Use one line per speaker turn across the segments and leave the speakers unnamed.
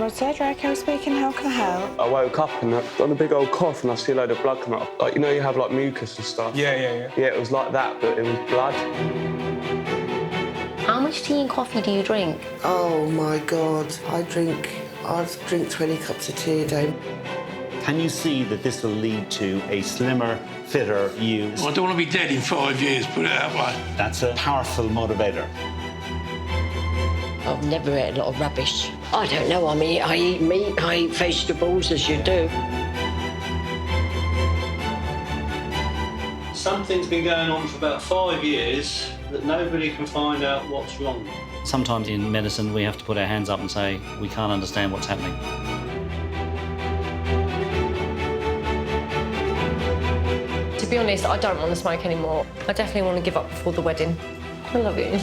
Surgery, Echo speaking. How can I help?
I woke up and I got a big old cough and I see a load of blood coming up. Like, you know, you have like mucus and stuff.
Yeah.
Yeah, it was like that, but it was blood.
How much tea and coffee do you drink?
Oh my God, I drink 20 cups of tea a day.
Can you see that this will lead to a slimmer, fitter you?
Well, I don't want to be dead in 5 years, put it that way.
That's a powerful motivator.
I've never ate a lot of rubbish. I don't know, I mean, I eat meat, I eat vegetables, as you do.
Something's been going on for about 5 years that nobody can find out what's wrong.
Sometimes in medicine we have to put our hands up and say, we can't understand what's happening.
To be honest, I don't want to smoke anymore. I definitely want to give up before the wedding. I love you.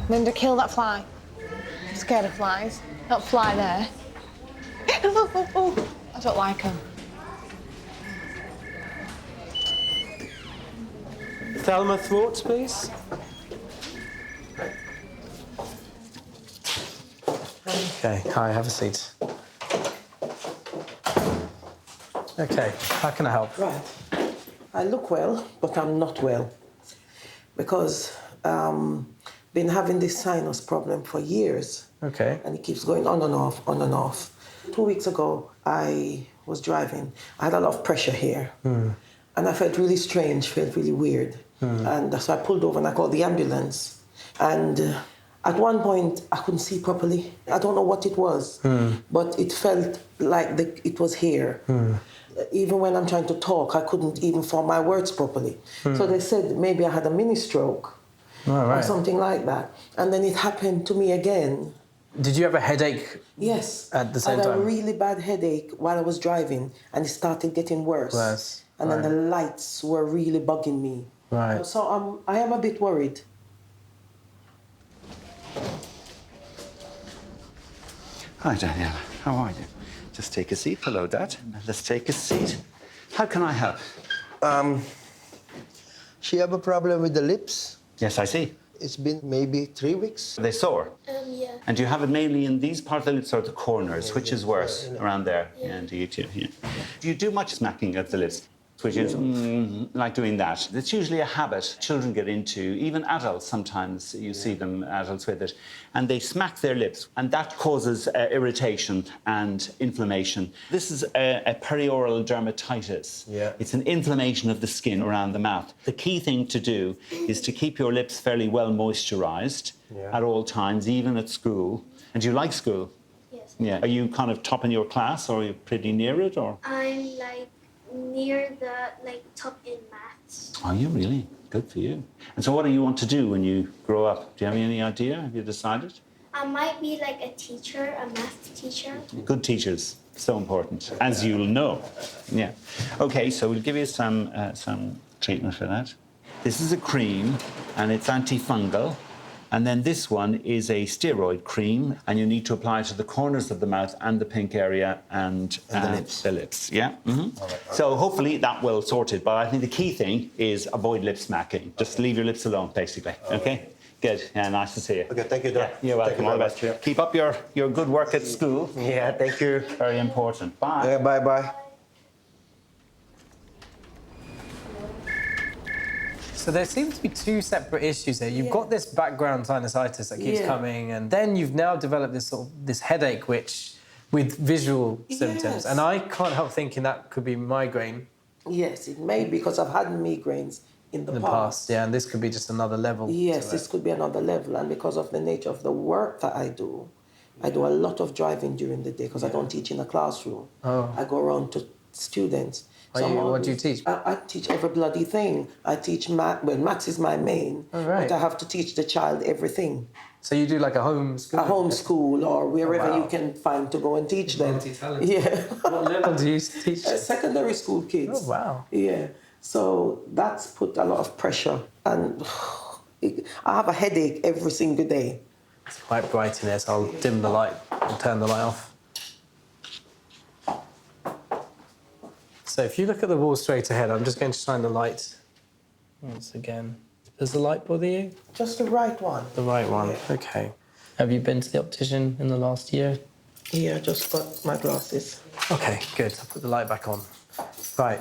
Linda, kill that fly. I'm scared of flies. That fly there. I don't like them.
Thelma, thoughts, please? Okay, hi, have a seat. Okay, how can I help?
Right. I look well, but I'm not well. Because been having this sinus problem for years.
Okay.
And it keeps going on and off, on and off. 2 weeks ago, I was driving. I had a lot of pressure here. And I felt really strange, felt really weird. And so I pulled over and I called the ambulance. And at one point, I couldn't see properly. I don't know what it was, but it felt like it was here. Even when I'm trying to talk, I couldn't even form my words properly. So they said maybe I had a mini stroke. Or something like that. And then it happened to me again.
Did you have a headache?
Yes.
At the same time?
I had a really bad headache while I was driving, and it started getting worse. And then the lights were really bugging me.
Right.
So I am a bit worried.
Hi, Daniela. How are you? Just take a seat. Hello, Dad. Let's take a seat. How can I help?
She have a problem with the lips.
Yes, I see.
It's been maybe 3 weeks.
Are they sore?
Yeah.
And do you have it mainly in these parts of the lips or the corners? Which is worse? Around there? Yeah, do you too? Yeah. Do you do much smacking of the lips? Which is like doing that. It's usually a habit children get into, even adults sometimes, you see them, adults with it, and they smack their lips, and that causes irritation and inflammation. This is a perioral dermatitis.
Yeah.
It's an inflammation of the skin around the mouth. The key thing to do is to keep your lips fairly well moisturised at all times, even at school. And do you like school?
Yes.
Yeah. Are you kind of top in your class, or are you pretty near it, or?
I'm near the top in maths.
Are you really? Good for you. And so what do you want to do when you grow up? Do you have any idea? Have you decided?
I might be a teacher, a math teacher.
Good teachers, so important, as you'll know. Yeah. Okay, so we'll give you some treatment for that. This is a cream, and it's antifungal. And then this one is a steroid cream, and you need to apply it to the corners of the mouth and the pink area and
the lips.
The lips, yeah. So hopefully that will sort it. But I think the key thing is avoid lip smacking. Just leave your lips alone, basically. Okay? Good. Yeah, nice to see you.
Okay, thank you, Doc.
Yeah, you're welcome. All the best. Keep up your good work at school.
Yeah, thank you.
Very important. Bye.
Yeah, bye-bye.
So there seems to be two separate issues there. You've got this background sinusitis that keeps coming, and then you've now developed this headache, which with visual symptoms. And I can't help thinking that could be migraine.
Yes, it may, because I've had migraines in the past.
Yeah, and this could be just another level.
Yes, this could be another level, and because of the nature of the work that I do a lot of driving during the day because I don't teach in a classroom. I go around to students.
What do you teach?
I teach every bloody thing. I teach math. Well, maths is my main.
Oh, right.
But I have to teach the child everything.
So you do like a homeschool?
A homeschool or wherever
wow.
you can find to go and teach them.
Multi-talented.
Yeah.
What level do you teach?
Secondary school kids.
Oh, wow.
Yeah. So that's put a lot of pressure. And I have a headache every single day.
It's quite bright in here, so I'll dim the light and turn the light off. So if you look at the wall straight ahead, I'm just going to shine the light once again. Does the light bother you?
Just the right one.
The right one,
Yeah.
okay. Have you been to the optician in the last year?
Yeah, I just got my glasses.
Okay, good. I'll put the light back on. Right.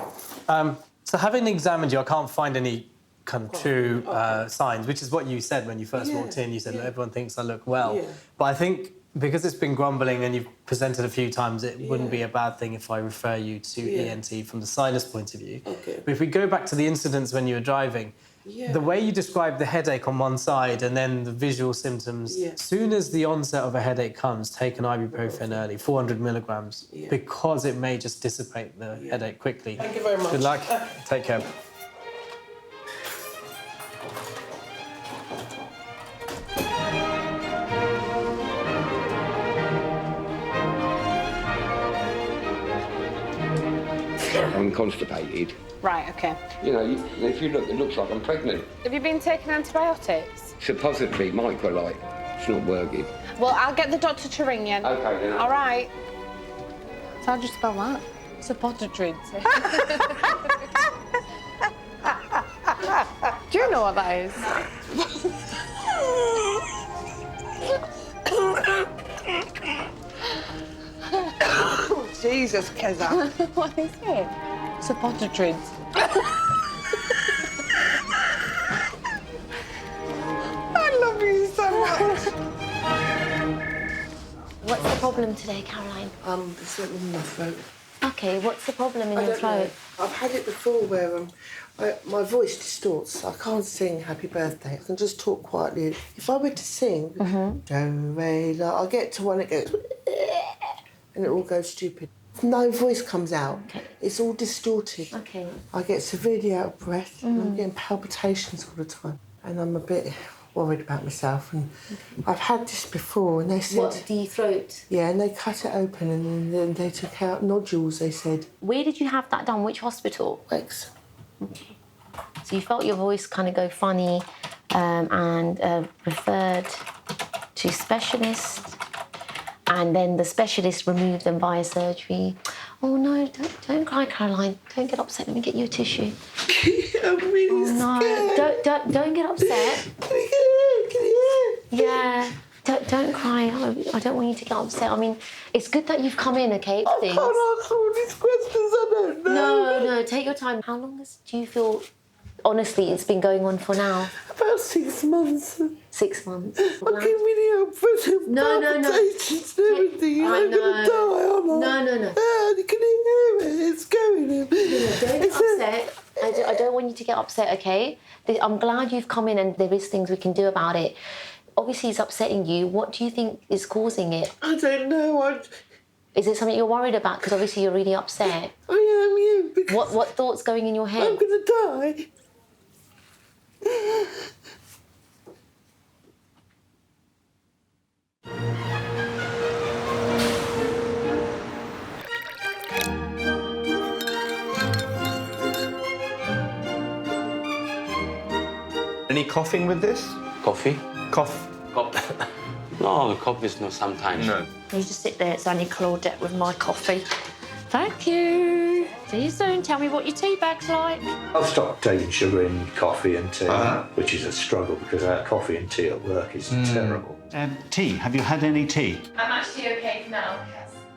So having examined you, I can't find any kind of true signs, which is what you said when you first walked in. You said, everyone thinks I look well. Yeah. But I think because it's been grumbling and you've presented a few times, it wouldn't be a bad thing if I refer you to ENT from the sinus point of view.
Okay.
But if we go back to the incidents when you were driving, the way you described the headache on one side and then the visual symptoms, as soon as the onset of a headache comes, take an ibuprofen early, 400 milligrams, because it may just dissipate the headache quickly.
Thank you very much.
Good luck. Take care.
I'm constipated.
Right, okay.
You know, if you look, it looks like I'm pregnant.
Have you been taking antibiotics?
Suppository, microlite. It's not working.
Well, I'll get the doctor to ring you.
Okay, then.
All right. So I'll just spell that. Suppository. Do you know what that is?
Jesus, Keza.
What is it? Suppositories.
I love you so much.
What's the problem today, Caroline?
There's something in my throat.
Okay, what's the problem in
I
your
don't
throat?
know. I've had it before where my voice distorts. I can't sing Happy Birthday. I can just talk quietly. If I were to sing, I'll get to one that goes, and it all goes stupid. No voice comes out.
Okay.
It's all distorted.
Okay.
I get severely out of breath. And I'm getting palpitations all the time. And I'm a bit worried about myself. And I've had this before, and they said...
What, the throat?
Yeah, and they cut it open, and then they took out nodules, they said.
Where did you have that done? Which hospital?
X.
Okay. So you felt your voice kind of go funny and referred to specialist, and then the specialist removed them via surgery. Oh no, don't cry, Caroline. Don't get upset. Let me get you a tissue.
I'm really scared.
Don't get upset. Yeah. Don't cry. I don't want you to get upset. I mean, it's good that you've come in, okay?
I can't ask all these questions, I don't know.
No, take your time. How long do you feel, honestly, it's been going on for now?
About 6 months.
6 months.
I get really upset.
No.
Palpitations and everything. I'm going to die, aren't I?
No.
You can hear it. It's going in.
Don't get upset. I don't want you to get upset, okay? I'm glad you've come in and there is things we can do about it. Obviously, it's upsetting you. What do you think is causing it?
I don't know.
Is it something you're worried about? Because obviously you're really upset.
I am, yeah.
What thoughts going in your head?
I'm going to die.
Any coughing with this?
Coffee?
Cough.
No, coffee is not sometimes.
No.
You just sit there, it's only Claudette with my coffee. Thank you. See you soon. Tell me what your tea bag's like.
I've stopped taking sugar in coffee and tea, which is a struggle because coffee and tea at work is terrible.
Tea. Have you had any tea?
I'm actually okay for now.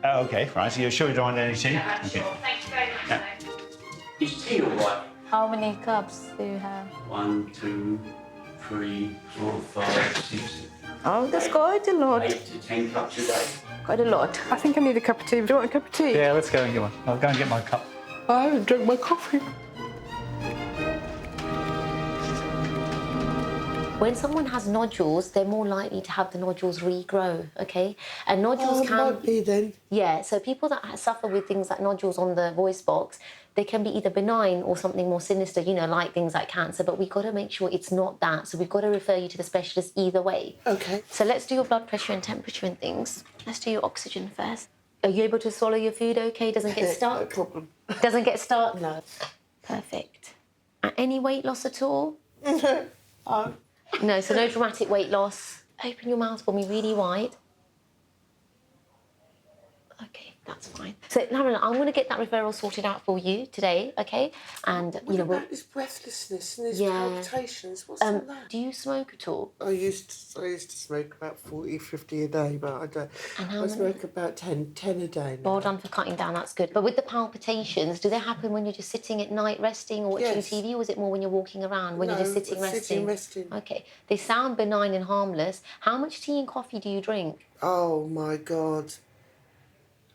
Oh, okay, right. Are you sure you don't want any tea?
Yeah,
okay.
sure. Thank you very much.
Is tea or what?
How many cups do you have?
1, 2, 3, 4, 5, 6.
Oh, that's quite a lot.
8 to 10 cups a day.
Quite a lot.
I think I need a cup of tea. Do you want a cup of tea?
Yeah, let's go and get one. I'll go and get my cup.
I haven't drunk my coffee.
When someone has nodules, they're more likely to have the nodules regrow, okay? And nodules can...
might be then.
Yeah, so people that suffer with things like nodules on the voice box, they can be either benign or something more sinister, you know, like things like cancer, but we've got to make sure it's not that. So we've got to refer you to the specialist either way.
Okay.
So let's do your blood pressure and temperature and things. Let's do your oxygen first. Are you able to swallow your food okay? Doesn't get stuck?
No problem.
Doesn't get stuck?
No.
Perfect. Any weight loss at all?
Oh.
No, so no dramatic weight loss. Open your mouth for me really wide. Okay, that's fine. So, Lauren, I'm going to get that referral sorted out for you today, okay? And,
What about this breathlessness and these palpitations? What's all that?
Do you smoke at all?
I used to smoke about 40, 50 a day, but I don't. I smoke about 10 a day now.
Well done for cutting down, that's good. But with the palpitations, do they happen when you're just sitting at night resting or watching TV, or is it more when you're walking around, when you're just sitting resting? Okay. They sound benign and harmless. How much tea and coffee do you drink?
Oh, my God.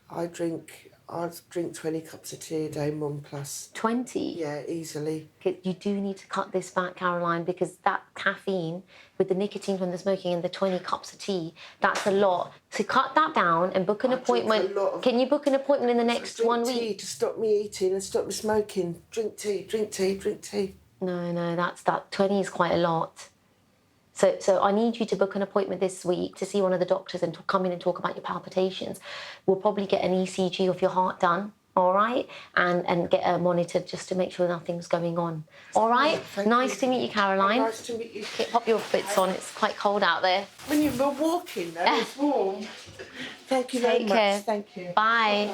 I drink 20 cups of tea a day, Mum, plus.
20?
Yeah, easily.
You do need to cut this back, Caroline, because that caffeine with the nicotine from the smoking and the 20 cups of tea, that's a lot. So cut that down and book an appointment. Can you book an appointment in the next 1 week?
Tea to stop me eating and stop me smoking. Drink tea, drink tea, drink tea.
No, that 20 is quite a lot. So I need you to book an appointment this week to see one of the doctors and come in and talk about your palpitations. We'll probably get an ECG of your heart done, all right? And get a monitor just to make sure nothing's going on. All right? Nice to meet you, Caroline.
Nice to meet you.
Pop your boots on. It's quite cold out there.
When you were walking, though, it's warm. Thank you very much.
Take care.
Thank you.
Bye.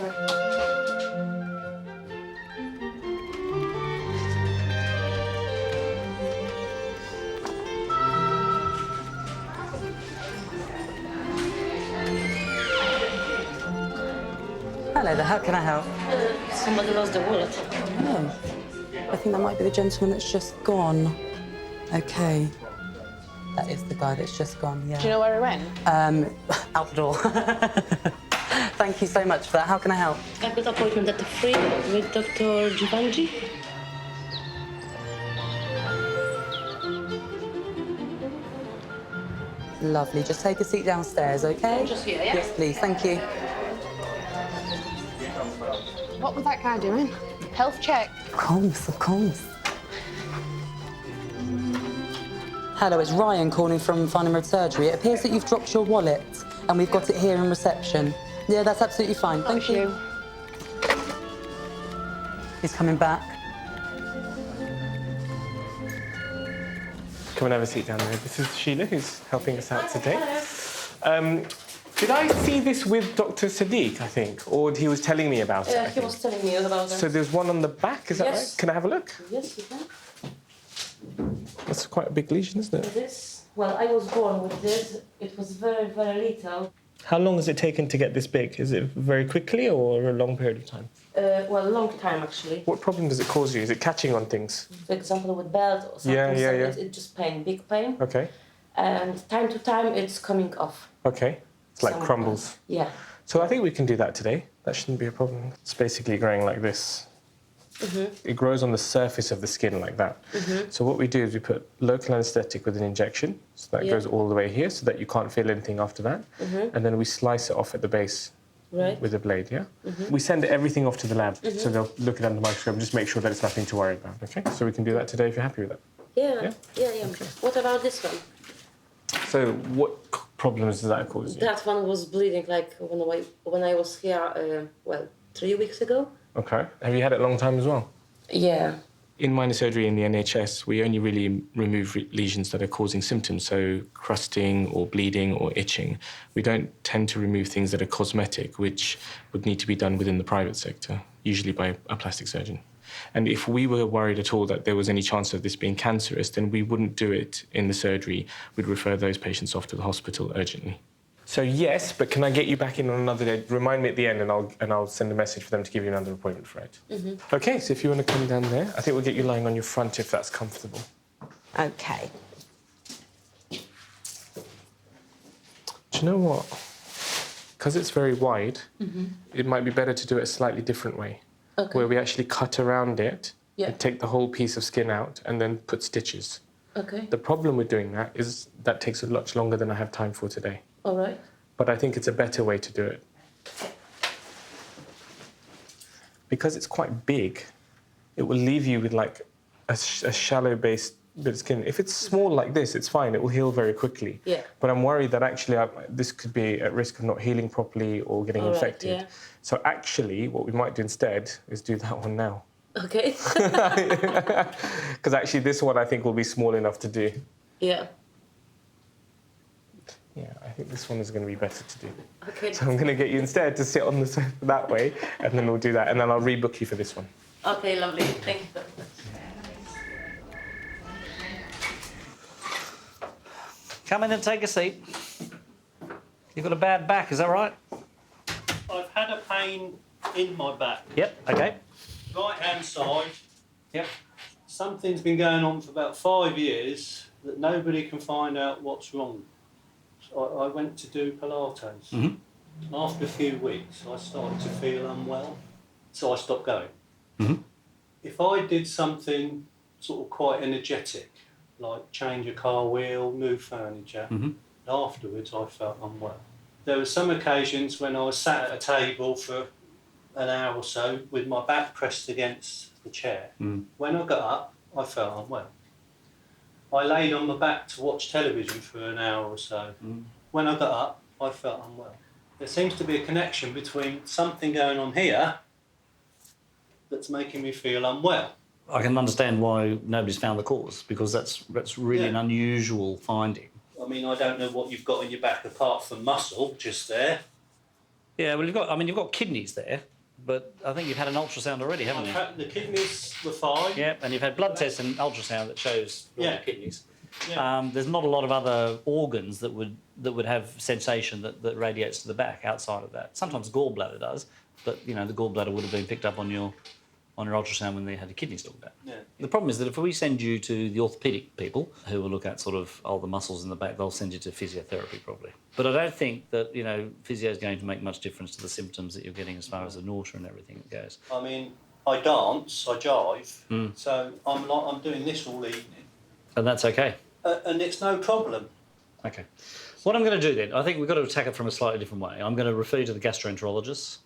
Hello there, how can I help?
Somebody lost the wallet.
Oh, I think that might be the gentleman that's just gone. Okay. That is the guy that's just gone, yeah.
Do you know where he went?
Out the door. Thank you so much for that. How can I help?
I've got an appointment at 3 with Dr. Javed.
Lovely. Just take a seat downstairs, okay?
Just here, yeah?
Yes, please. Thank you.
What was that guy doing? Health check.
Of course. Hello, it's Ryan calling from Fine and Road Surgery. It appears that you've dropped your wallet and we've got it here in reception. Yeah, that's absolutely fine. Thank you. He's coming back.
Come and have a seat down there. This is Sheila, who's helping us out today. Did I see this with Dr. Sadiq, I think? Or he was telling me about it?
Yeah, he was telling me about it.
So there's one on the back, is that right? Can I have a look?
Yes, you can.
That's quite a big lesion, isn't it?
This, well, I was born with this. It was very, very little.
How long has it taken to get this big? Is it very quickly or a long period of time?
Well, a long time, actually.
What problem does it cause you? Is it catching on things?
For example, with belt or something.
Yeah.
It's just pain, big pain.
Okay.
And time to time, it's coming off.
Okay. It's like crumbles.
Yeah.
So I think we can do that today. That shouldn't be a problem. It's basically growing like this. It grows on the surface of the skin like that. So what we do is we put local anaesthetic with an injection, so that goes all the way here, so that you can't feel anything after that. And then we slice it off at the base with a blade, yeah? We send everything off to the lab, so they'll look at it under the microscope and just make sure that it's nothing to worry about, okay? So we can do that today if you're happy with that.
Yeah. Okay. What about this one?
So what problems does that cause you?
That one was bleeding like when I was here, 3 weeks ago.
Okay. Have you had it a long time as well?
Yeah.
In minor surgery in the NHS, we only really remove lesions that are causing symptoms, so crusting or bleeding or itching. We don't tend to remove things that are cosmetic, which would need to be done within the private sector, usually by a plastic surgeon. And if we were worried at all that there was any chance of this being cancerous, then we wouldn't do it in the surgery. We'd refer those patients off to the hospital urgently. So yes, but can I get you back in on another day? Remind me at the end and I'll send a message for them to give you another appointment for it. Okay, so if you want to come down there, I think we'll get you lying on your front if that's comfortable.
Okay.
Do you know what? Because it's very wide, it might be better to do it a slightly different way.
Okay.
Where we actually cut around it
Yeah.
and take the whole piece of skin out and then put stitches.
Okay.
The problem with doing that is that takes much longer than I have time for today.
All right.
But I think it's a better way to do it. Because it's quite big, it will leave you with like a shallow base bit of skin. If it's small like this, it's fine. It will heal very quickly.
Yeah.
But I'm worried that actually this could be at risk of not healing properly or getting infected.
Yeah.
So actually, what we might do instead is do that one now.
Okay.
Because actually, this one I think will be small enough to do.
Yeah.
Yeah, I think this one is going to be better to do.
Okay.
So I'm going to get you instead to sit on the sofa that way, and then we'll do that, and then I'll rebook you for this one.
Okay, lovely. Thank you very much.
Come in and take a seat. You've got a bad back, is that right?
I've had a pain in my back.
Yep, okay.
Right hand side.
Yep.
Something's been going on for about 5 years that nobody can find out what's wrong. So I went to do Pilates.
Mm-hmm.
After a few weeks, I started to feel unwell, so I stopped going.
Mm-hmm.
If I did something sort of quite energetic, like change a car wheel, move furniture, afterwards I felt unwell. There were some occasions when I was sat at a table for an hour or so with my back pressed against the chair. When I got up, I felt unwell. I laid on my back to watch television for an hour or so. When I got up, I felt unwell. There seems to be a connection between something going on here that's making me feel unwell.
I can understand why nobody's found the cause, because that's really an unusual finding.
I mean, I don't know what you've got in your back apart from muscle just there.
Yeah, well, you've got kidneys there, but I think you've had an ultrasound already, haven't you?
The kidneys were fine.
Yeah, and you've had blood tests and ultrasound that shows your kidneys.
Yeah.
There's not a lot of other organs that would have sensation that radiates to the back outside of that. Sometimes gallbladder does, but the gallbladder would have been picked up on your ultrasound when they had the kidneys looked at.
Yeah.
The problem is that if we send you to the orthopaedic people who will look at sort of the muscles in the back, they'll send you to physiotherapy probably. But I don't think that physio is going to make much difference to the symptoms that you're getting as far as the nausea and everything that goes.
I mean, I dance, I jive, so I'm doing this all evening.
And that's okay.
And it's no problem.
Okay. What I'm going to do then, I think we've got to attack it from a slightly different way. I'm going to refer you to the gastroenterologists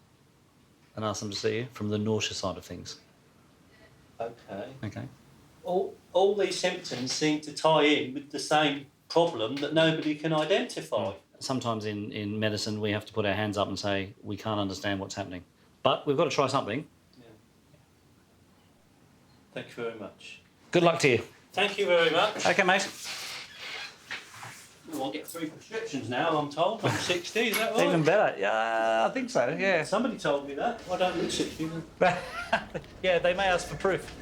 and ask them to see you from the nausea side of things.
Okay.
Okay.
All these symptoms seem to tie in with the same problem that nobody can identify.
Sometimes in medicine we have to put our hands up and say we can't understand what's happening. But we've got to try something.
Yeah. Thank you very much.
Good luck to you.
Thank you very much.
Okay, mate.
I'll get 3 prescriptions now, I'm told. I'm 60, is that right?
Even better. Yeah, I think so, yeah.
Somebody told me that. I don't look 60.
Yeah, they may ask for proof.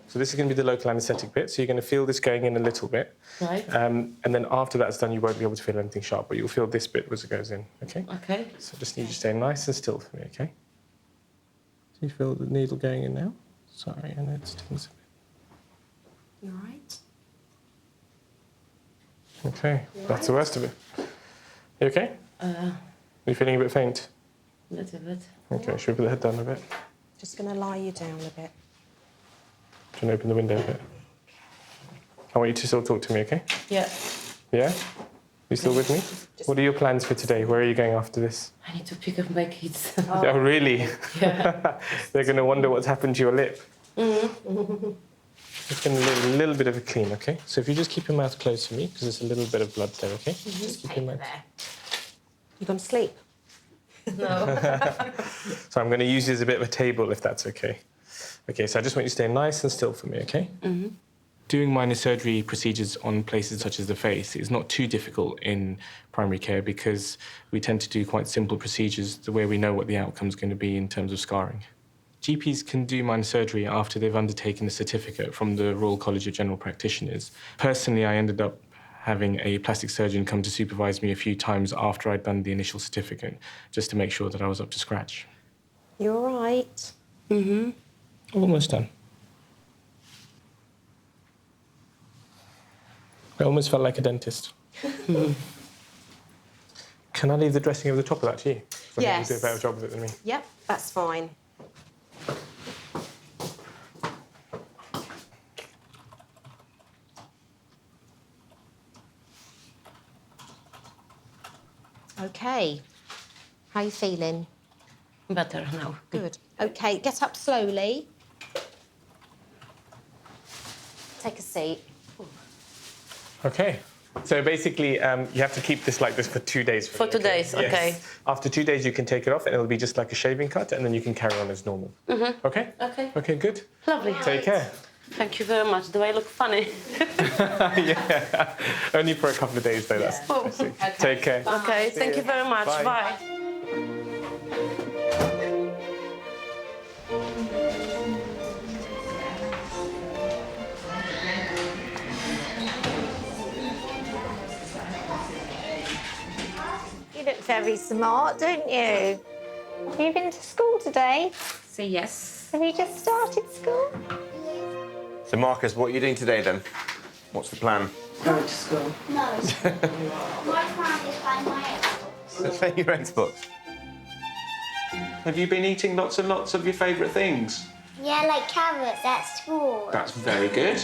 So this is going to be the local anaesthetic bit, so you're going to feel this going in a little bit.
Right.
And then after that's done, you won't be able to feel anything sharp, but you'll feel this bit as it goes in, okay?
Okay.
So just need you to stay nice and still for me, okay? Do you feel the needle going in now? Sorry, I know it stings a bit.
You all right?
Okay, that's the worst of it. You okay? Are you feeling a bit faint?
A little bit.
Okay, should we put the head down a bit?
Just going to lie you down a bit.
Do you want to open the window a bit? I want you to still talk to me, okay?
Yeah.
Yeah? You still with me? What are your plans for today? Where are you going after this?
I need to pick up my kids.
Oh, really?
Yeah.
They're going to wonder what's happened to your lip.
Mm-hmm.
Just going to do a little bit of a clean, okay? So if you just keep your mouth closed for me, because there's a little bit of blood there, okay? Just keep your mouth.
You going to sleep?
No.
So I'm going to use you as a bit of a table, if that's okay. Okay, so I just want you to stay nice and still for me, okay?
Mm-hmm.
Doing minor surgery procedures on places such as the face is not too difficult in primary care because we tend to do quite simple procedures where we know what the outcome's going to be in terms of scarring. GPs can do minor surgery after they've undertaken a certificate from the Royal College of General Practitioners. Personally, I ended up having a plastic surgeon come to supervise me a few times after I'd done the initial certificate, just to make sure that I was up to scratch.
You all right?
Mm-hmm.
Almost done. I almost felt like a dentist. Can I leave the dressing over the top of that to you? So I think
Yes.
you'll do a better job of it than me.
Yep, that's fine. Okay. How are you feeling?
Better now.
Good. Okay, get up slowly. Take a seat.
Okay. So basically, you have to keep this like this for 2 days.
For 2 days,
Yes.
okay.
After 2 days, you can take it off, and it'll be just like a shaving cut, and then you can carry on as normal. Okay?
Okay.
Okay, good.
Lovely.
Take care.
Thank you very much. Do I look funny?
Yeah. Only for a couple of days, though. That's
Okay.
Take care.
Okay, thank you very much.
Bye.
Bye.
You look very smart, don't you? Have you been to school today?
So yes.
Have you just started school?
So, Marcus, what are you doing today then? What's the plan?
Going to school.
No. My plan is by my Xbox.
Play your Xbox.
Have you been eating lots and lots of your favourite things?
Yeah, like carrots at school.
That's very good.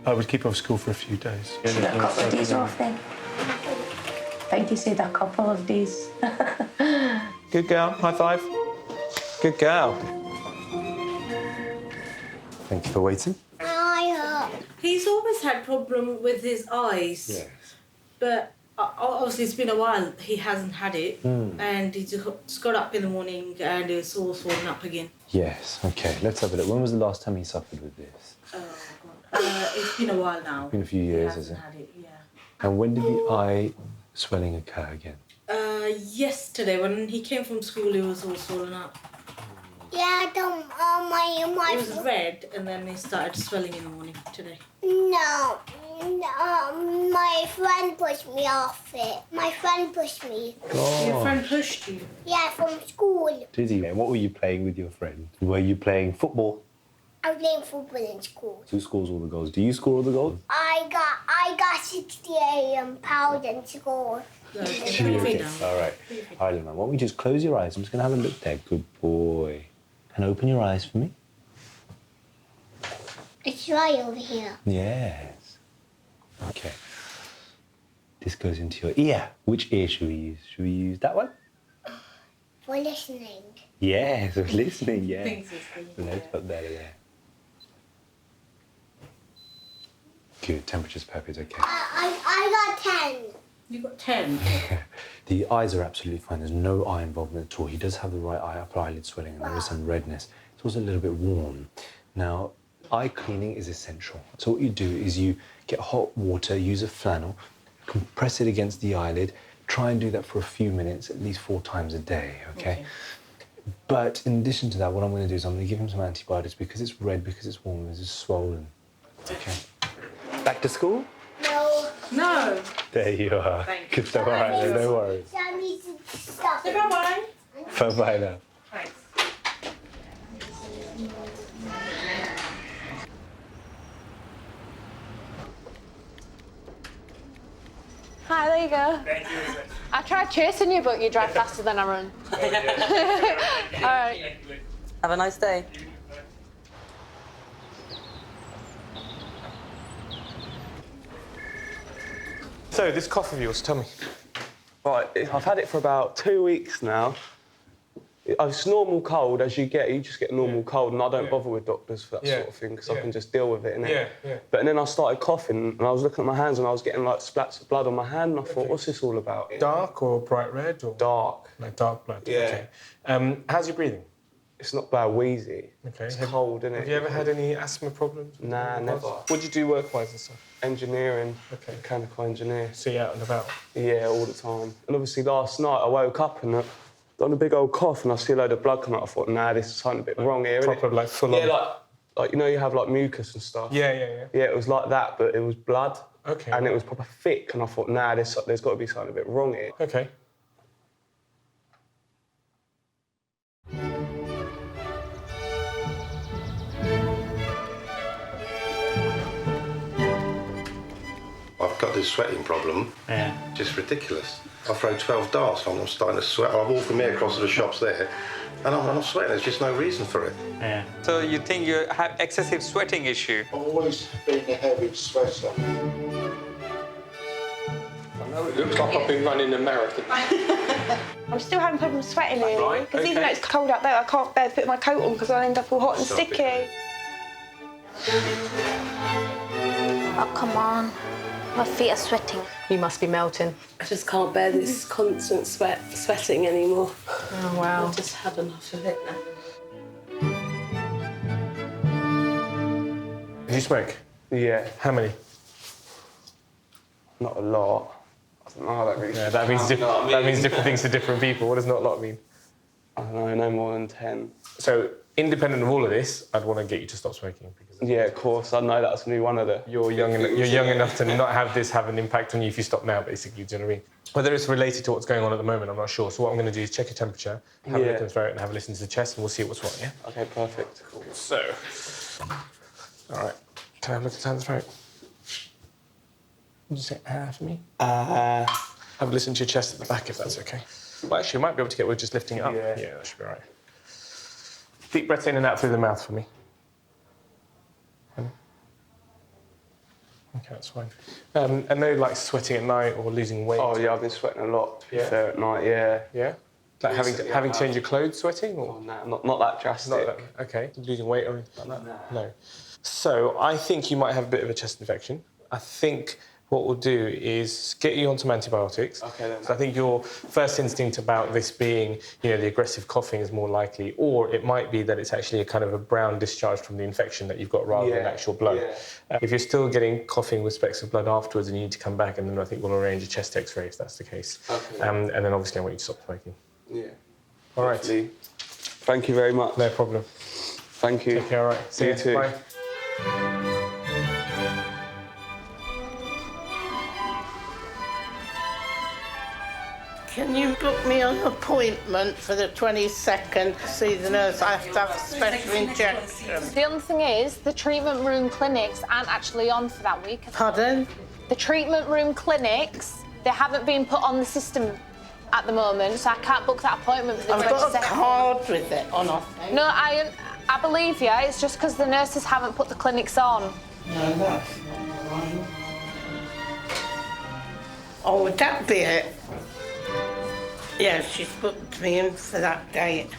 I would keep off school for a few days.
A couple of days off then. Thank you, said a couple of days.
Good girl. High five. Good girl. Thank you for waiting.
He's always had problem with his eyes.
Yes.
But obviously it's been a while he hasn't had it. And he just got up in the morning and it's all swollen up again.
Yes, okay, let's have a look. When was the last time he suffered with this?
It's been a while now.
It's been a few years, has it?
Had it, yeah.
And when did the eye swelling occur again?
Yesterday when he came from school, he was all swollen up.
Yeah, my
It was red and then it started swelling in the morning today.
No, my friend pushed me off it. My friend pushed me.
Your friend pushed you?
Yeah, from school.
Did he? And what were you playing with your friend? Were you playing football?
I was playing football in school.
Who scores all the goals? Do you score all the goals?
I got 68 pounds in school.
Okay. All right. All right, Lena, why don't we just close your eyes? I'm just going to have a look there. Good boy. And open your eyes for me.
It's right over here.
Yes. Okay. This goes into your ear. Which ear should we use? Should we use that one?
For listening.
Yes, we're listening, yeah.
Thanks,
So let's put that in there. Good, temperature's perfect, okay.
I got 10.
You got 10?
The eyes are absolutely fine. There's no eye involvement at all. He does have the right eye, upper eyelid swelling, and there is some redness. It's also a little bit warm. Now, eye cleaning is essential. So what you do is you get hot water, use a flannel, compress it against the eyelid, try and do that for a few minutes, at least 4 times a day, okay? But in addition to that, what I'm going to do is I'm going to give him some antibiotics because it's red, because it's warm, because it's swollen. Okay. Back to school?
No.
No.
There you are.
Thank
Good stuff. All right, then, no worries.
So I need to stop.
Say bye-bye.
Bye-bye now.
Thanks.
Hi, there you go.
Thank you.
I tried chasing you, but you drive faster than I run. All right.
Have a nice day.
So, this cough of yours, tell me. Right, I've had it for about 2 weeks now. It's normal cold, as you just get a normal cold, and I don't bother with doctors for that sort of thing, because I can just deal with it, innit? But then I started coughing, and I was looking at my hands, and I was getting, like, splats of blood on my hand, and I thought, what's this all about?
Dark or bright red? Or?
Dark.
Like dark blood?
Yeah.
Okay. How's your breathing?
It's not bad, wheezy.
Okay.
It's cold, innit?
Have you ever had any asthma problems?
Nah, never.
What do you do work-wise and stuff?
Engineering,
Okay.
mechanical engineer.
So you're out and about?
Yeah, all the time. And obviously last night I woke up and done a big old cough and I see a load of blood come out. I thought, nah, this is something a bit wrong here, innit?
Proper, like, full on?
Yeah, like, you know, you have, like, mucus and stuff.
Yeah.
Yeah, it was like that, but it was blood.
Okay.
And it was proper thick, and I thought, nah, there's got to be something a bit wrong here.
Okay.
I've got this sweating problem.
Yeah.
Just ridiculous. I throw 12 darts and I'm starting to sweat. I walk from here across to the shops there, and I'm sweating. There's just no reason for it.
Yeah.
So you think you have excessive sweating issue?
I've always been a heavy sweater.
I know
It looks like I've been running a marathon.
I'm still having problems sweating really,
Right,
because
okay.
even though it's cold out there, I can't bear putting my coat on because I'll end up all hot and
Stop it.
sticky.
Oh, come on. My feet are sweating.
You must be melting.
I just can't bear this constant sweating anymore.
Oh, wow.
I've just had enough of it now.
Do you smoke?
Yeah.
How many?
Not a lot. I don't know, that really.
Yeah, that means that means different things to different people. What does not a lot mean?
I don't know, no more than 10.
So, independent of all of this, I'd want to get you to stop smoking. Because
yeah, of course. I know that's going to be one of the...
You're young enough to not have this have an impact on you if you stop now, basically. Do you know what I mean? Whether it's related to what's going on at the moment, I'm not sure. So what I'm going to do is check your temperature, have a look in the throat, and have a listen to the chest, and we'll see what's what, yeah?
Okay, perfect. Cool.
So, all right. Can I have a look inside the throat? Would you say for me? Have a listen to your chest at the back, if that's okay. Well, actually, you might be able to get with just lifting it up. Yeah, that should be all right. Deep breaths in and out through the mouth for me. Okay, that's fine. And no, like, sweating at night or losing weight?
Oh, yeah, I've been sweating a lot, to be fair, at night, yeah.
Yeah? Like having to change your clothes, sweating? Or?
Oh, no, not that drastic.
Not that, okay. Losing weight or anything like that? No. So I think you might have a bit of a chest infection. I think what we'll do is get you on some antibiotics.
Okay, then.
So I think your first instinct about this being, you know, the aggressive coughing is more likely, or it might be that it's actually a kind of a brown discharge from the infection that you've got rather than actual blood.
Yeah.
If you're still getting coughing with specks of blood afterwards and you need to come back, and then I think we'll arrange a chest X-ray if that's the case.
Okay.
And then obviously I want you to stop smoking.
Yeah.
All right.
Hopefully. Thank you very much.
No problem.
Thank you.
Take care, all right. See
you
you
too.
Bye.
Can you book me an appointment for the 22nd to see the nurse? I have to have a special injection.
The other thing is, the treatment room clinics aren't actually on for that week.
Pardon?
The treatment room clinics, they haven't been put on the system at the moment, so I can't book that appointment for the 22nd.
I've got a card with it on, I think.
No, I believe you. It's just because the nurses haven't put the clinics on.
No, that's not right. Oh, would that be it? Yeah, she's booked me in for that date.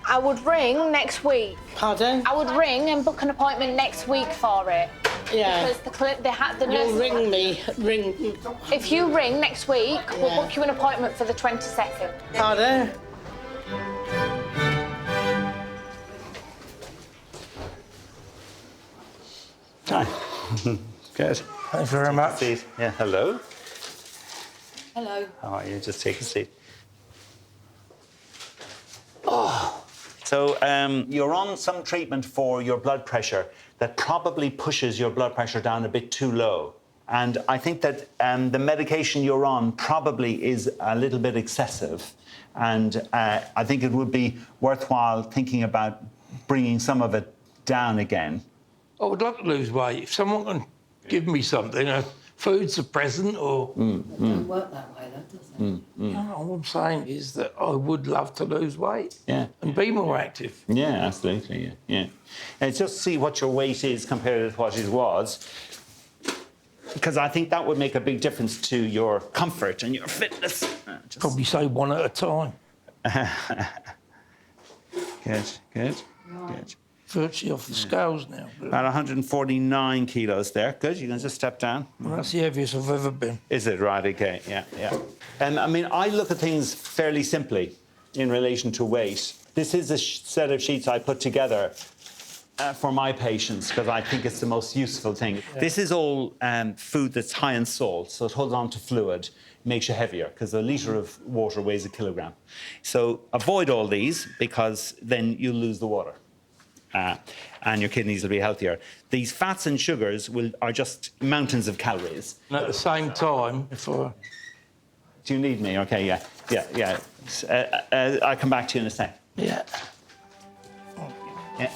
I would ring next week.
Pardon?
I would ring and book an appointment next week for it.
Yeah.
Because the nurses...
You'll ring me, ring...
If you ring next week, we'll book you an appointment for the 22nd.
Pardon?
Hi. Good.
Thanks very much.
Seat. Yeah, hello.
Hello.
How are you? Just take a seat. Oh. So you're on some treatment for your blood pressure that probably pushes your blood pressure down a bit too low. And I think that the medication you're on probably is a little bit excessive. And I think it would be worthwhile thinking about bringing some of it down again.
I would like to lose weight. If someone can give me something, food suppressant or...
It doesn't work that way, though, does it?
No, all I'm saying is that I would love to lose weight.
Yeah.
And be more active.
Yeah, absolutely, yeah. And just see what your weight is compared to what it was, because I think that would make a big difference to your comfort and your fitness.
Probably say one at a time.
Good.
Virtually off the scales now.
About 149 kilos there. Good, you can just step down.
Well, that's the heaviest I've ever been.
Is it? Right, OK, yeah. And I mean, I look at things fairly simply in relation to weight. This is a set of sheets I put together for my patients because I think it's the most useful thing. Yeah. This is all food that's high in salt, so it holds on to fluid, makes you heavier because a litre of water weighs a kilogram. So avoid all these because then you'll lose the water. And your kidneys will be healthier. These fats and sugars are just mountains of calories.
And at the same time,
Do you need me? OK, yeah. I'll come back to you in a sec.
Yeah.
Yeah.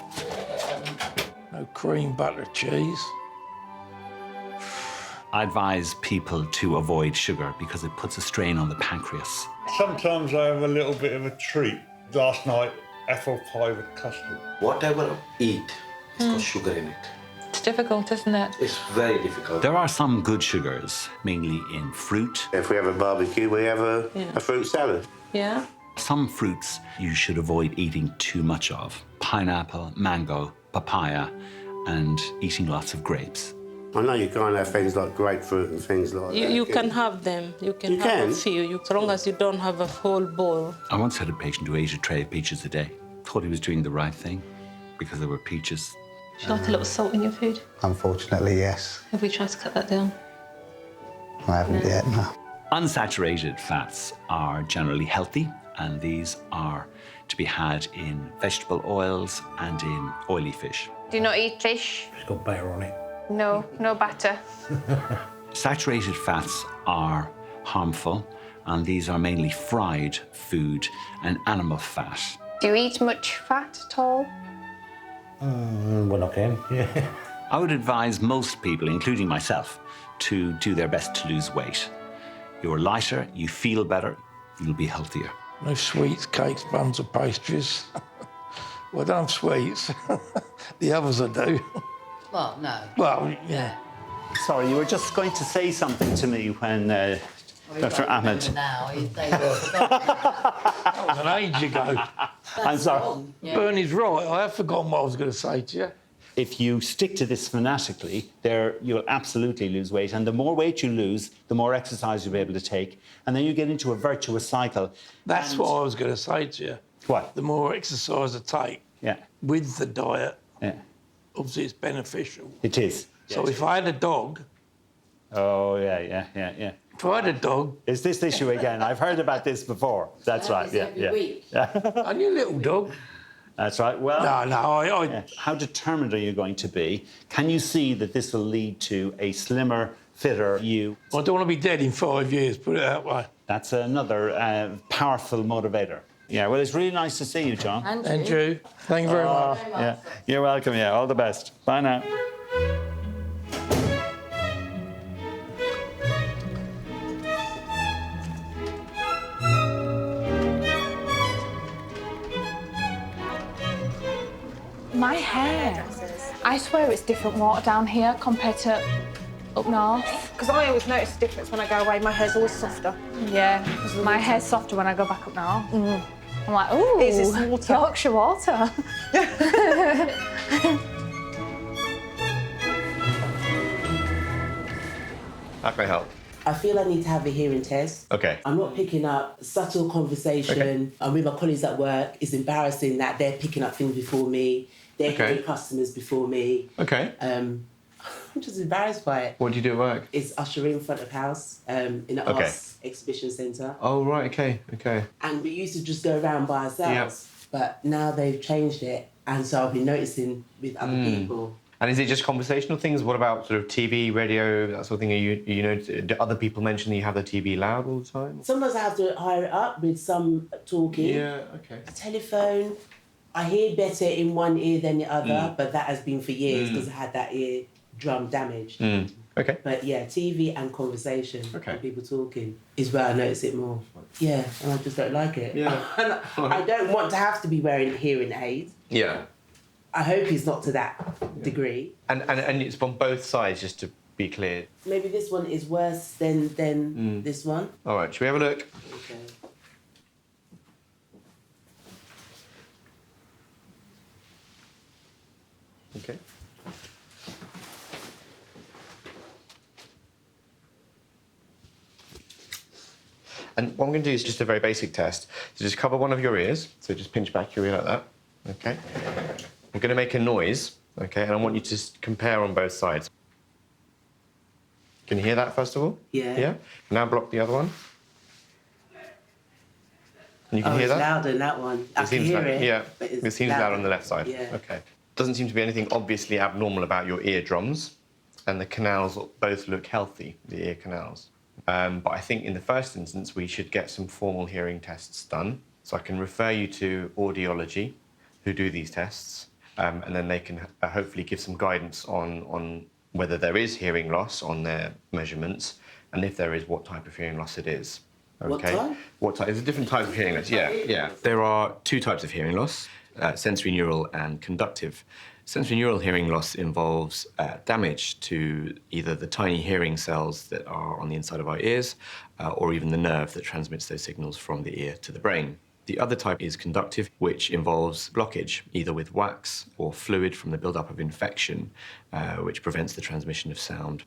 No cream, butter, cheese.
I advise people to avoid sugar because it puts a strain on the pancreas.
Sometimes I have a little bit of a treat. Last night, apple pie with custard.
Whatever I eat has got sugar in it.
difficult, isn't it?
It's very difficult.
There are some good sugars, mainly in fruit.
If we have a barbecue, we have a fruit salad.
Yeah.
Some fruits you should avoid eating too much of. Pineapple, mango, papaya, and eating lots of grapes.
I know you can't have things like grapefruit and things like that.
You can have them. You can have a few, as long as you don't have a whole bowl.
I once had a patient who ate a tray of peaches a day. Thought he was doing the right thing because there were peaches.
Do you like a little salt in your food?
Unfortunately, yes.
Have we tried to cut that down?
I haven't yet, no.
Unsaturated fats are generally healthy, and these are to be had in vegetable oils and in oily fish.
Do you not eat fish?
It's got batter on it.
No, no batter.
Saturated fats are harmful, and these are mainly fried food and animal fat.
Do you eat much fat at all?
When I can, yeah.
I would advise most people, including myself, to do their best to lose weight. You're lighter, you feel better, you'll be healthier.
No sweets, cakes, buns or pastries. Well, I don't have sweets. The others I do.
Well, no.
Well, yeah.
Sorry, you were just going to say something to me when Dr. Ahmed...
Now,
That was an age ago.
I'm sorry.
Bernie's right. I have forgotten what I was going to say to you.
If you stick to this fanatically, you'll absolutely lose weight. And the more weight you lose, the more exercise you'll be able to take. And then you get into a virtuous cycle.
That's what I was going to say to you.
What?
The more exercise I take with the diet, obviously it's beneficial.
It is.
So if I had a dog...
Oh, yeah.
If I had a dog...
Is this issue again? I've heard about this before. That's right, yeah.
And your little dog.
That's right. Well,
I
how determined are you going to be? Can you see that this will lead to a slimmer, fitter you?
I don't want to be dead in 5 years, put it that way.
That's another powerful motivator. Yeah, well, it's really nice to see you, John.
And you. Thank you very much.
Yeah, you're welcome. Yeah, all the best. Bye now.
My hair. I swear it's different water down here compared to up north.
Because I always notice the difference when I go away. My hair's always softer.
Yeah, my hair's softer when I go back up north. I'm like, ooh,
Is this water?
Yorkshire water.
How can I help?
I feel I need to have a hearing test.
Okay.
I'm not picking up subtle conversation. I'm with my colleagues at work. It's embarrassing that they're picking up things before me. They're hitting customers before me.
Okay.
I'm just embarrassed by it.
What do you do at work?
It's ushering front of house in the arts exhibition centre.
Oh, right, okay.
And we used to just go around by ourselves. But now they've changed it. And so I've been noticing with other people.
And is it just conversational things? What about sort of TV, radio, that sort of thing? You know, do other people mention that you have the TV loud all the time?
Sometimes I have to hire it up with some talking.
Yeah, okay.
The telephone, I hear better in one ear than the other, but that has been for years because I had that ear drum damaged.
Okay.
But yeah, TV and conversation, and people talking, is where I notice it more. Yeah, and I just don't like it.
Yeah.
I don't want to have to be wearing hearing aids.
Yeah.
I hope it's not to that degree.
And it's on both sides, just to be clear.
Maybe this one is worse than this one.
All right, should we have a look?
Okay.
Okay. And what I'm going to do is just a very basic test. So just cover one of your ears. So just pinch back your ear like that. Okay. I'm going to make a noise. Okay, and I want you to compare on both sides. Can you hear that first of all?
Yeah.
Yeah. Now block the other one. And you can hear that?
It's louder than that one. I can hear it.
Yeah.
But
It seems loud on the left side.
Yeah.
Okay. Doesn't seem to be anything obviously abnormal about your eardrums, and the canals both look healthy, the ear canals. But I think in the first instance we should get some formal hearing tests done. So I can refer you to audiology, who do these tests, and then they can hopefully give some guidance on whether there is hearing loss on their measurements, and if there is, what type of hearing loss it is. Okay.
What type?
What type? There's different types of hearing loss. Yeah. There are two types of hearing loss. sensorineural and conductive. Sensorineural hearing loss involves damage to either the tiny hearing cells that are on the inside of our ears or even the nerve that transmits those signals from the ear to the brain. The other type is conductive, which involves blockage, either with wax or fluid from the buildup of infection, which prevents the transmission of sound.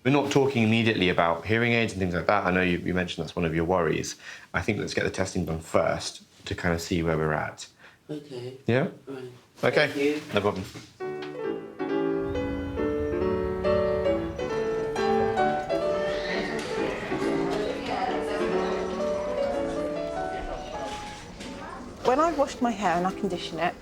We're not talking immediately about hearing aids and things like that. I know you mentioned that's one of your worries. I think let's get the testing done first to kind of see where we're at.
Okay.
Yeah?
Right.
Okay.
Thank you.
No problem.
When I washed my hair and I condition it,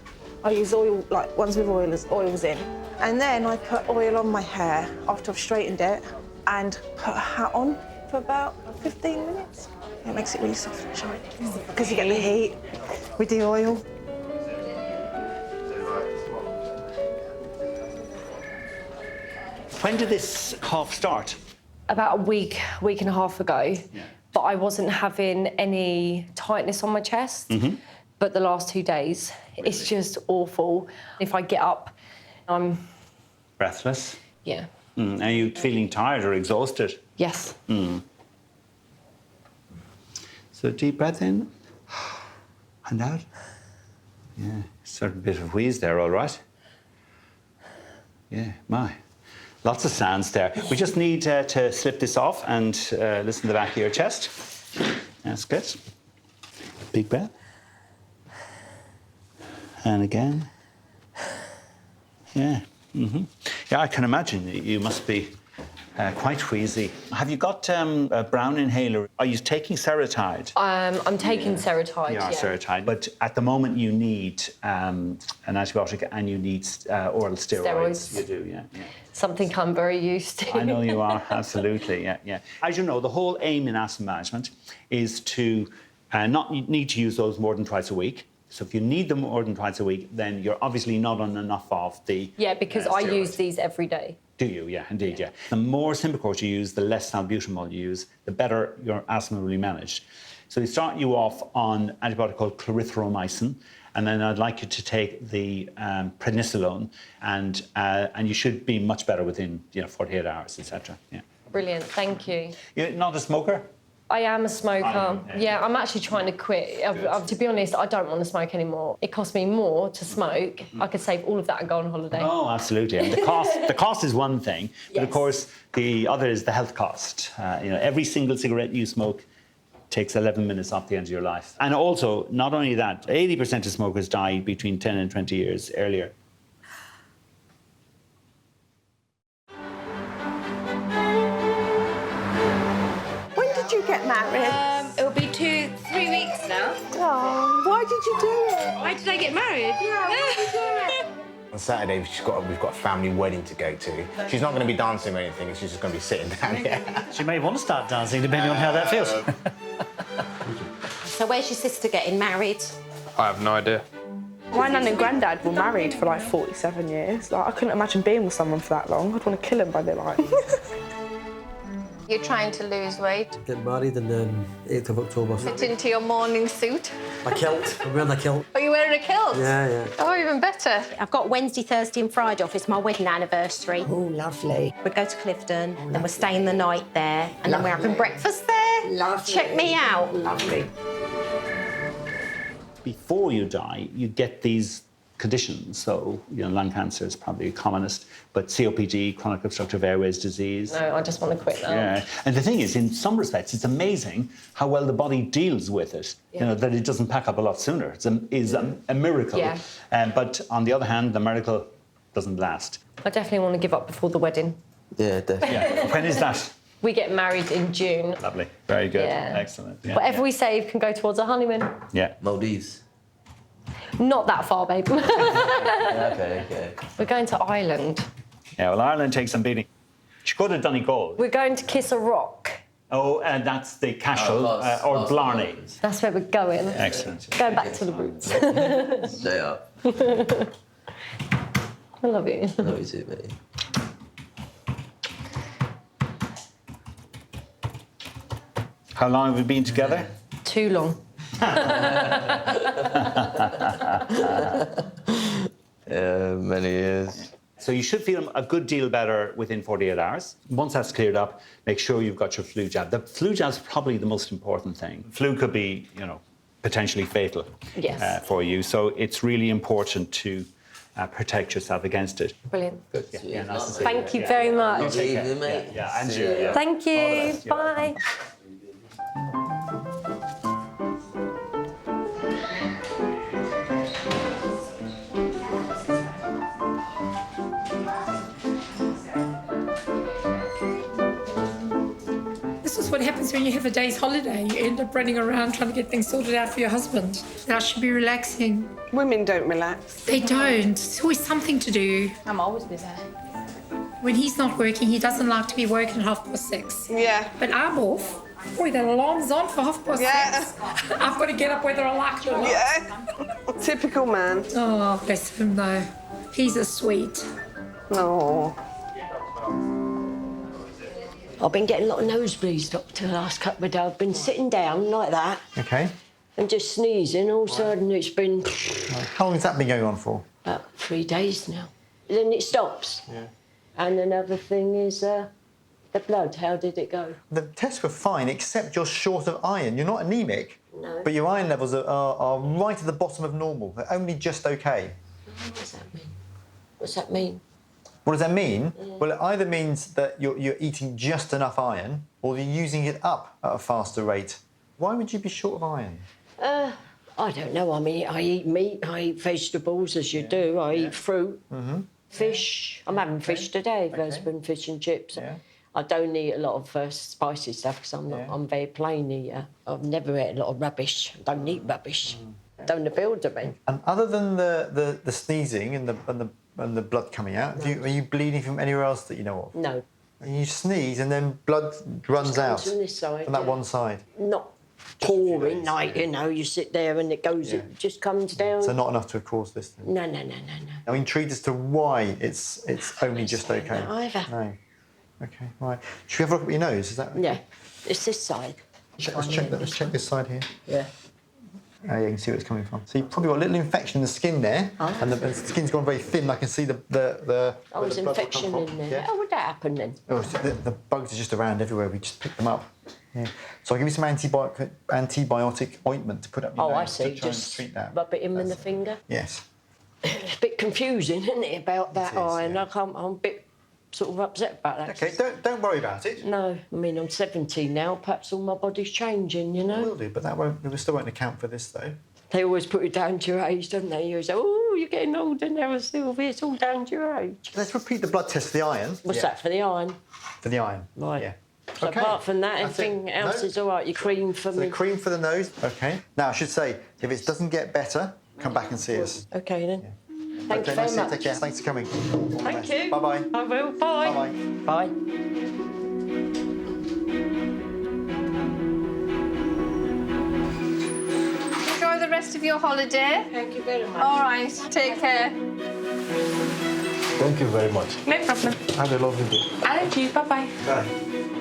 I use oil, like ones with oils in. And then I put oil on my hair after I've straightened it and put a hat on for about 15 minutes. It makes it really soft and shiny because you get the heat with the oil.
When did this cough start?
About a week and a half ago. But I wasn't having any tightness on my chest. But the last 2 days, it's just awful. If I get up, I'm...
Breathless?
Yeah.
Are you feeling tired or exhausted?
Yes.
So deep breath in and out. Yeah, certain bit of wheeze there, all right. Yeah, my. Lots of sounds there. We just need to slip this off and listen to the back of your chest. That's good. Big breath. And again. Yeah. Yeah, I can imagine that you must be quite wheezy. Have you got a brown inhaler? Are you taking Seretide?
I'm taking Seretide,
Yeah, Seretide. But at the moment you need an antibiotic and you need oral steroids. You do, yeah.
Something I'm very used to.
I know you are, absolutely, yeah. As you know, the whole aim in asthma management is to not need to use those more than twice a week. So if you need them more than twice a week, then you're obviously not on enough of the
Yeah, because I use these every day.
Do you? Yeah, indeed, yeah. The more Symbicort you use, the less salbutamol you use, the better your asthma will be managed. So we start you off on an antibiotic called clarithromycin, and then I'd like you to take the prednisolone, and you should be much better within 48 hours, etc. Yeah.
Brilliant, thank you.
You're not a smoker?
I am a smoker. Yeah, I'm actually trying to quit. To be honest, I don't want to smoke anymore. It costs me more to smoke. I could save all of that and go on holiday.
Oh, absolutely. And the cost is one thing, but of course the other is the health cost. Every single cigarette you smoke takes 11 minutes off the end of your life. And also, not only that, 80% of smokers die between 10 and 20 years earlier.
When did you get married?
It'll be 3 weeks now.
Oh, why did you do it?
Why did I get married?
Yeah, why did you do it?
On Saturday, we've got a family wedding to go to. She's not going to be dancing or anything, she's just going to be sitting down here.
She may want to start dancing, depending on how that feels.
So where's your sister getting married?
I have no idea.
My nan and granddad were married for like 47 years. Like, I couldn't imagine being with someone for that long. I'd want to kill him by the like.
You're trying to lose weight.
Get married on the 8th of October.
Fit into your morning suit.
My kilt. I'm wearing a kilt.
Are you wearing a kilt?
Yeah.
Oh, even better.
I've got Wednesday, Thursday and Friday off. It's my wedding anniversary. Oh, lovely. We go to Clifton, then we're staying the night there, and then we're having breakfast there. Lovely. Check me out. Lovely.
Before you die, you get these conditions. So, lung cancer is probably the commonest, but COPD, chronic obstructive airways disease.
No, I just want to quit now.
Yeah, and the thing is, in some respects, it's amazing how well the body deals with it.
Yeah.
That it doesn't pack up a lot sooner. It's a miracle.
Yeah.
But on the other hand, the miracle doesn't last.
I definitely want to give up before the wedding.
Yeah, definitely.
Yeah. When is that?
We get married in June.
Lovely. Very good.
Yeah.
Excellent. Yeah,
Whatever we save can go towards a honeymoon.
Yeah.
Maldives.
Not that far, babe.
Okay.
We're going to Ireland.
Yeah, well, Ireland takes some beating. She could have Donegal.
We're going to Kiss a Rock.
Oh, and that's the Cashel or Blarney.
That's where we're going.
Excellent.
Going back to the roots.
Stay up.
I love you.
I love you too, mate.
How long have we been together?
Too long.
Yeah, many years.
So you should feel a good deal better within 48 hours. Once that's cleared up, make sure you've got your flu jab. The flu jab is probably the most important thing. Flu could be, potentially fatal for you. So it's really important to protect yourself against it.
Brilliant.
Good. Yeah, nice to see
Thank you very much.
Good evening, mate.
Yeah, and you. Yeah.
Thank you. Bye.
This is what happens when you have a day's holiday. You end up running around trying to get things sorted out for your husband. Now should be relaxing.
Women don't relax.
They don't. There's always something to do.
I'm always busy.
When he's not working, he doesn't like to be working at 6:30.
Yeah.
But I'm off. Boy, that alarm's on for 6:30. I've got to get up whether I like it or not.
Yeah. Typical man.
Oh, bless him though. He's a sweet.
Oh.
I've been getting a lot of nosebleeds, Doctor, the last couple of days. I've been sitting down like that
Okay.
and just sneezing. All of a sudden, it's been
How long has that been going on for?
about 3 days now. Then it stops.
Yeah.
And another thing is the blood. How did it go?
The tests were fine, except you're short of iron. You're not anemic,
No.
but your iron levels are right at the bottom of normal. They're only just okay.
What does that mean? What's that mean?
What does that mean? Well, it either means that you're eating just enough iron, or you're using it up at a faster rate. Why would you be short of iron?
I don't know. I mean, I eat meat, I eat vegetables, as you do. I eat fruit, fish. I'm having fish today, husband, fish and chips. I don't eat a lot of spicy stuff because I'm very plain eater. I've never ate a lot of rubbish. I don't eat rubbish. Don't appeal to me.
And other than the sneezing and the blood coming out, are you bleeding from anywhere else that you know of?
No.
And you sneeze and then blood runs out
From this side.
from that one side.
Not pouring, like, you sit there and it goes, it just comes down.
So not enough to have caused this thing.
No.
I'm intrigued as to why it's only just okay.
that either.
No. Okay, right. Should we have a look at your nose? Is that okay?
Yeah, it's this side.
Let's check this side here.
Yeah.
Yeah, you can see where it's coming from. So you've probably got a little infection in the skin there, and the skin's gone very thin. I can see the
Oh, there's
the blood will come
infection
from.
in there.
Yeah.
How would that happen then?
Oh, so the bugs are just around everywhere. We just pick them up. Yeah. So I'll give you some antibiotic ointment to put up your nose
I see.
to try
Just
and treat that.
rub it in with the finger.
Yes.
It's a bit confusing, isn't it, about that iron? I'm a bit sort of upset about that.
Okay, don't worry about it.
No, I mean, I'm 17 now. Perhaps all my body's changing, you know?
It will do, but we still won't account for this, though.
They always put it down to your age, don't they? You say, oh, you're getting older now, Sylvia. It's all down to your age.
Let's repeat the blood test for the iron.
What's that, for the iron?
For the iron.
Right.
Yeah.
So
Okay.
apart from that,
That's it.
everything else
No.
is all right. Your cream for
So
me.
the cream for the nose. Okay. Now, I should say, if it doesn't get better, come back and see us.
Okay, then. Thank you
Okay,
very
nice to
much.
take care. Thanks for coming.
Thank you.
Bye-bye.
I will. Bye.
Bye-bye.
Bye.
Enjoy the rest of your holiday.
Thank you very much.
All right, take care.
Thank you very much.
No problem.
Have a lovely day.
And you, bye-bye.
Bye.